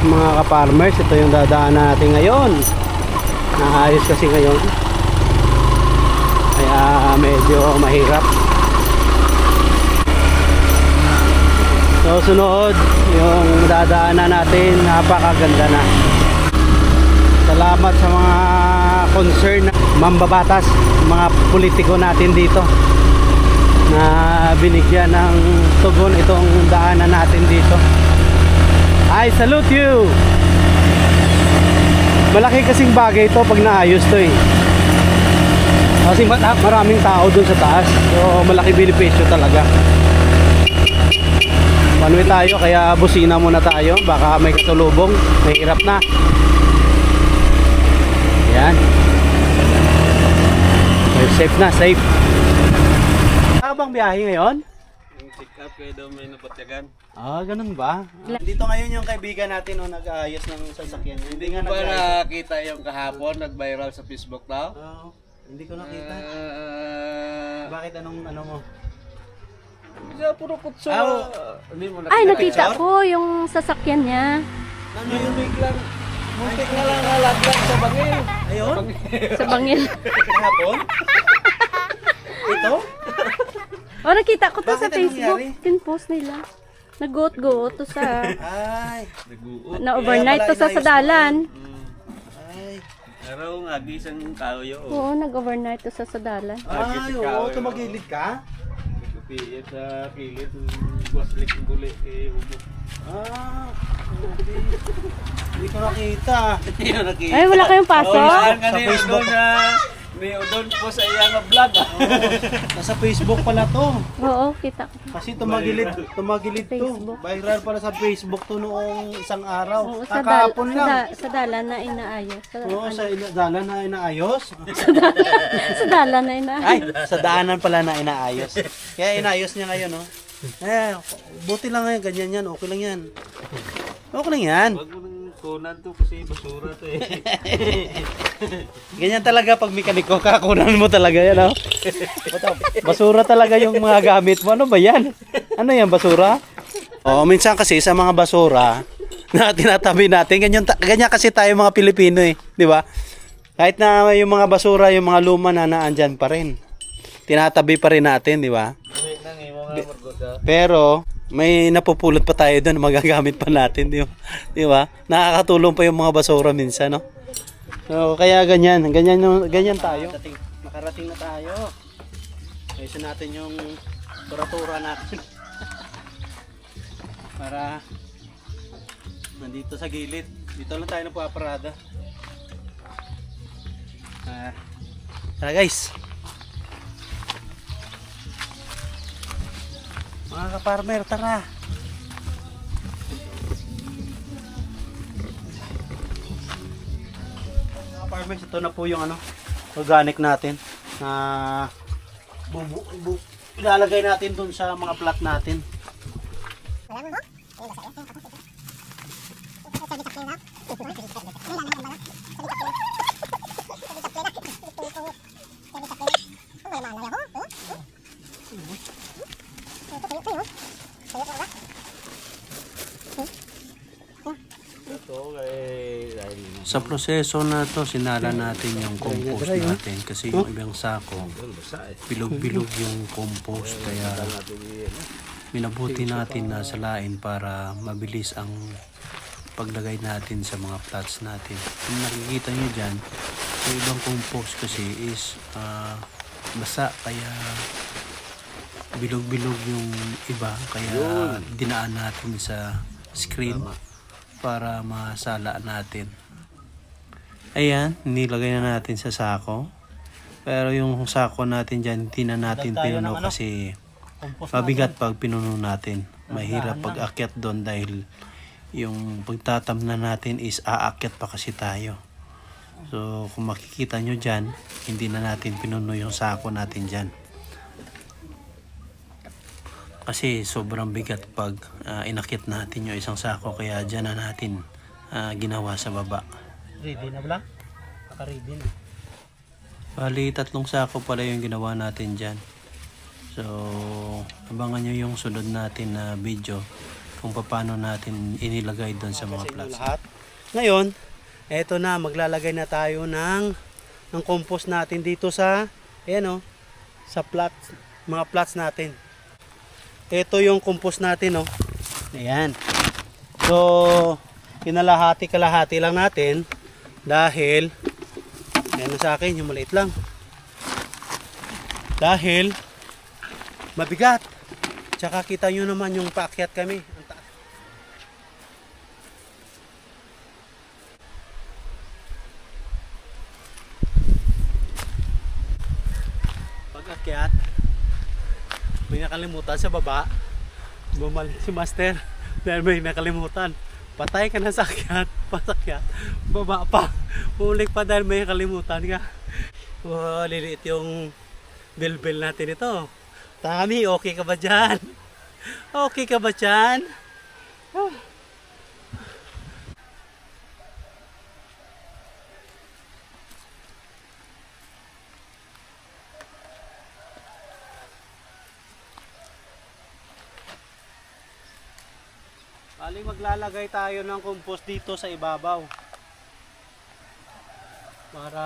mga ka-farmers, ito yung dadaan natin ngayon. Naayos kasi ngayon, kaya medyo mahirap. So sunod yung dadaanan natin, napakaganda na. Salamat sa mga concern, mambabatas, mga politiko natin dito na binigyan ng tugon itong daanan natin dito. I salute you. Malaki kasing bagay ito pag naayos to eh. Kasi maraming tao dun sa taas, so malaki benepisyo talaga. Panwi tayo, kaya busina muna tayo, baka may katulubong, mahirap na. Yan. Safe na, safe. Habang biyahe ngayon? Yung pick up kayo daw may napatyagan. Ah, ganun ba? Dito ngayon yung kaibigan natin nung nag-aayos ng sasakyan. Hindi nga Ba nag-aayos. nakita yung kahapon, nag-viral sa Facebook daw? Oh, hindi ko nakita. Bakit anong ano mo? Puro kutso. Hindi mo Ay, nakita ko yung sasakyan niya. Ano yung biglang, muntik na lang nalaglag sa bangil. Ayun? Sa bangil. Kahapon? Ito? O, nakita ko to Bakit sa anong Facebook. nangyari? Pinpost nila. Nag-goat-goat to sa... Ay. Nag-uot. Na-overnight Kaya to sa pala Sadalan. Ay. Pero nga, isang tao yun. Oo, nag-overnight to sa Sadalan. Ay, oo, tumagilid ka? Nagpipiyat sa kilid, waslik yung buli kay Ubo. Ah, okay. Hindi ko nakita. Hindi mo nakita. Ay, wala kayong paso? Saan ka Sa niyo Facebook. doon na may udon po sa iyang vlog ah. Nasa Facebook pala to. Oo, kita ko. Kasi tumagilid to. Facebook. Viral pala sa Facebook to noong isang araw. Oo, Kakahapon lang. sa Dalan na inaayos. Oo, sa dalan na inaayos. Sa Dalan na inaayos. Ay, sa daanan pala na inaayos. Kaya inaayos niya ngayon, no? Eh, buti lang ngayon, ganyan yan. Okay lang yan. Okay lang yan. Wag mo nang kunan to kasi basura to eh. Ganyan talaga pag mekaniko, kakunan mo talaga yan, no? Basura talaga yung mga gamit mo. Ano ba yan? Ano yan, basura? Oo, minsan kasi sa mga basura na tinatabi natin, ganyan kasi tayo mga Pilipino eh. Di ba? Kahit na yung mga basura, yung mga luma na naandyan pa rin. Tinatabi pa rin natin, di ba? Uwi nang mga margosa. Pero may napupulot pa tayo doon, magagamit pa natin, di ba? Nakakatulong pa yung mga basura minsan, no? So, kaya ganyan tayo. Makarating na tayo. Ayusin natin yung turatura natin. Para nandito sa gilid. Dito lang tayo napaparada. Tara guys. Mga ka-farmer, tara. Mga ka-farmers, ito na po yung organic natin na ilalagay natin dun sa mga plat natin. Sa proseso na to, sinala natin yung compost natin kasi yung ibang sako, bilog-bilog yung compost, kaya minabuti natin na salain para mabilis ang paglagay natin sa mga plots natin. Kung nakikita nyo dyan, yung ibang compost kasi is basa, kaya bilog-bilog yung iba, kaya dinaan natin sa screen para masala natin. Ayan, nilagay na natin sa sako. Pero yung sako natin dyan, hindi na natin pinuno kasi mabigat pag pinuno natin. Mahirap pag akyat doon dahil yung pagtatamna natin is aakyat pa kasi tayo. So kung makikita nyo dyan, hindi na natin pinuno yung sako natin dyan. Kasi sobrang bigat pag inakyat natin yung isang sako, kaya dyan na natin ginawa sa baba. Ready na ba? Naka-ready na. Bali, 3 sako pala yung ginawa natin dyan. So, abangan nyo yung sunod natin na video kung paano natin inilagay doon sa mga plots. Lahat. Ngayon, eto na, maglalagay na tayo ng compost natin dito sa, ayan o, sa plots, mga plots natin. Ito yung compost natin, oh. Ayan. So, kalahati lang natin dahil, ayan na sa akin, yung maliit lang. Dahil, mabigat. Tsaka kita nyo naman yung paakyat kami. Ang taas. Pag-akyat, may nakalimutan sa baba. Bumalik si Master dahil may nakalimutan. Patay ka na sa akyat, pasakyat, baba pa. Ulik pa dahil may nakalimutan ka. Oh, liliit yung bilbil natin ito. Tami, okay ka ba dyan? Okay ka ba dyan? Oh. Bali, maglalagay tayo ng compost dito sa ibabaw para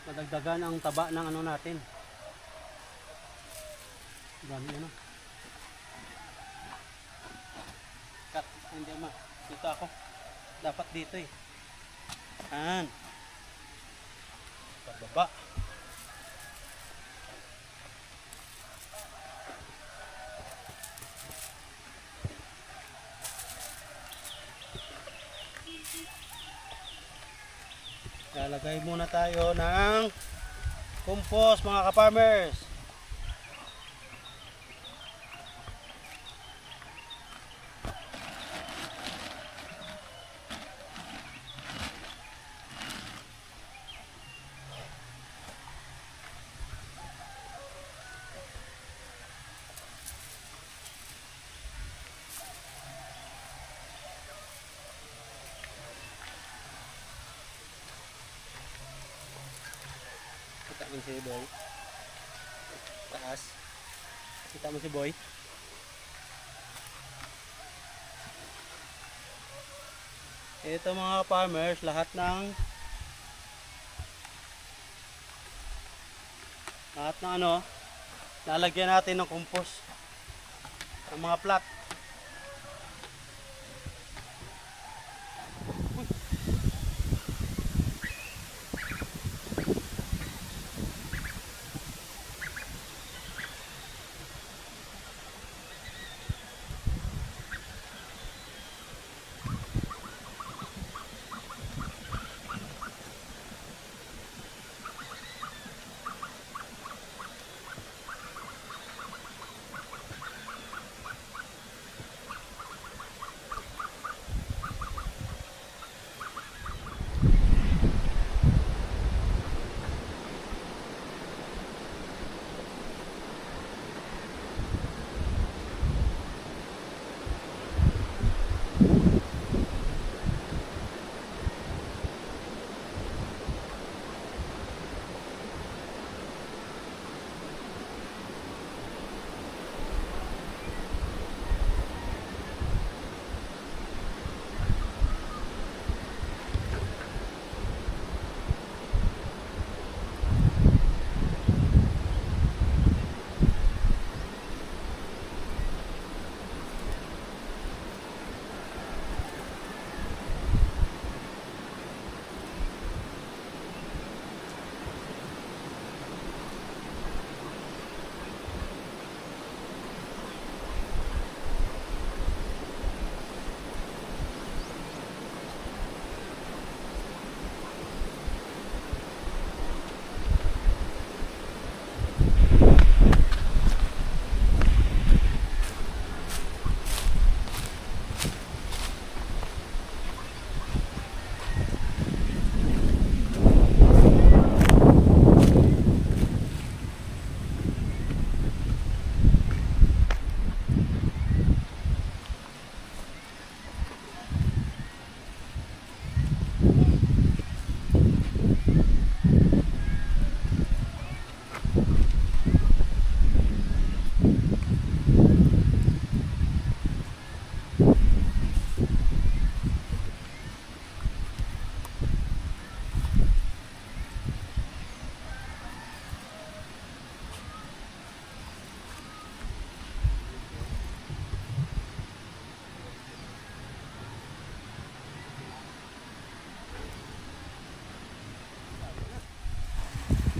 madagdagan ang taba ng ano natin. Dami ano. Cut, hindi ma. Dito ako. Dapat dito eh. Yan. Pababa. Lalagay muna tayo ng compost mga ka-farmers. Kita mo si Boy. Taas. Kita mo si Boy. Ito mga farmers, lahat ng ano, lalagyan natin ng compost. Ang mga plat.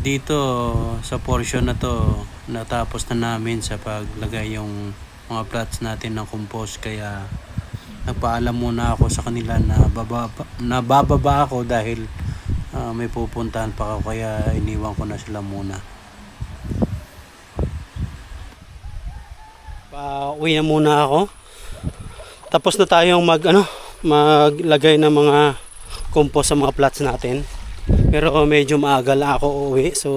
dito sa portion na to natapos na namin sa paglagay yung mga plots natin ng compost, kaya nagpaalam muna ako sa kanila na bababa ako dahil may pupuntahan pa ako, kaya iniwan ko na sila muna. Uwi na muna ako. Tapos na tayong maglagay ng mga compost sa mga plots natin. Pero medyo maaga lang ako uwi, so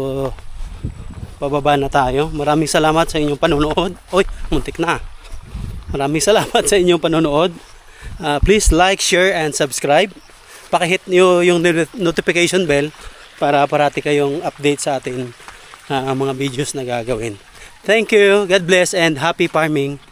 pababa na tayo. Maraming salamat sa inyong panonood. Oy, muntik na. Maraming salamat sa inyong panonood. Please like, share, and subscribe. Pakihit nyo yung notification bell para parati kayong update sa atin mga videos na gagawin. Thank you. God bless and happy farming.